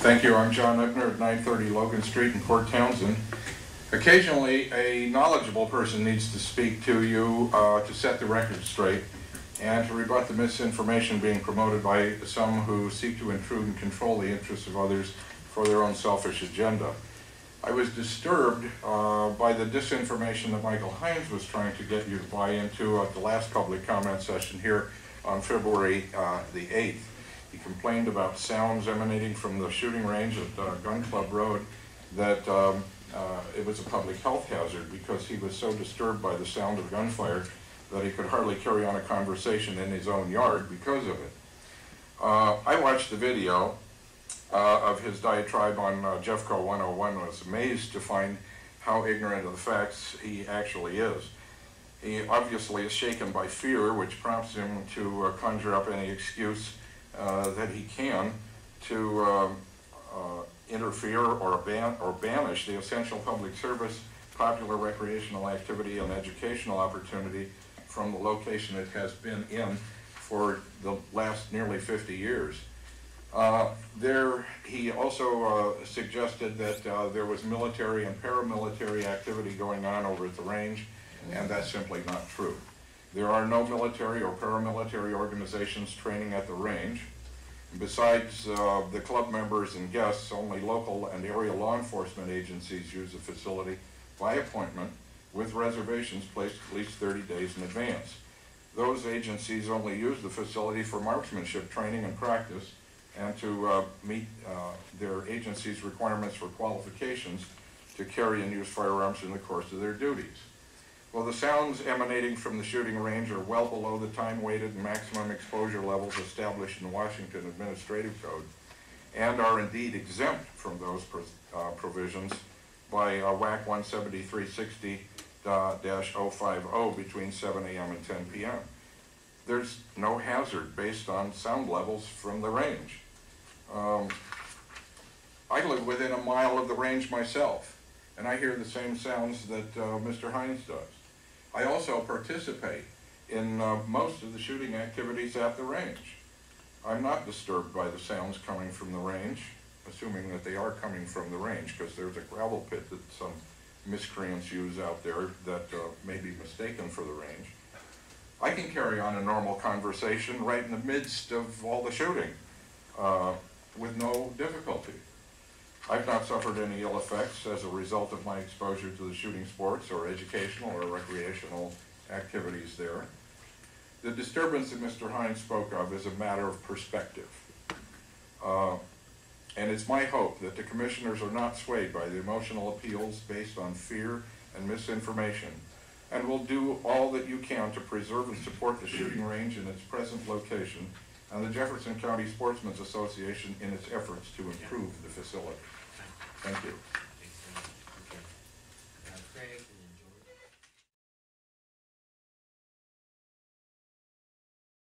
Thank you. I'm John Ebner at 930 Logan Street in Port Townsend. Occasionally, a knowledgeable person needs to speak to you to set the record straight and to rebut the misinformation being promoted by some who seek to intrude and control the interests of others for their own selfish agenda. I was disturbed by the disinformation that Michael Hines was trying to get you to buy into at the last public comment session here on February the 8th. He complained about sounds emanating from the shooting range at Gun Club Road, that it was a public health hazard because he was so disturbed by the sound of gunfire that he could hardly carry on a conversation in his own yard because of it. I watched the video of his diatribe on Jeffco 101 and was amazed to find how ignorant of the facts he actually is. He obviously is shaken by fear, which prompts him to conjure up any excuse that he can to interfere or banish the essential public service, popular recreational activity, and educational opportunity from the location it has been in for the last nearly 50 years. He also suggested that there was military and paramilitary activity going on over at the range, and that's simply not true. There are no military or paramilitary organizations training at the range. Besides the club members and guests, only local and area law enforcement agencies use the facility by appointment with reservations placed at least 30 days in advance. Those agencies only use the facility for marksmanship training and practice and to meet their agency's requirements for qualifications to carry and use firearms in the course of their duties. Well, the sounds emanating from the shooting range are well below the time-weighted maximum exposure levels established in the Washington Administrative Code and are indeed exempt from those provisions by WAC 17360-050 between 7 a.m. and 10 p.m. There's no hazard based on sound levels from the range. I live within a mile of the range myself, and I hear the same sounds that Mr. Hines does. I also participate in most of the shooting activities at the range. I'm not disturbed by the sounds coming from the range, assuming that they are coming from the range, because there's a gravel pit that some miscreants use out there that may be mistaken for the range. I can carry on a normal conversation right in the midst of all the shooting with no difficulty. I've not suffered any ill effects as a result of my exposure to the shooting sports or educational or recreational activities there. The disturbance that Mr. Hines spoke of is a matter of perspective. And it's my hope that the commissioners are not swayed by the emotional appeals based on fear and misinformation, and will do all that you can to preserve and support the shooting range in its present location and the Jefferson County Sportsmen's Association in its efforts to improve the facility. Thank you.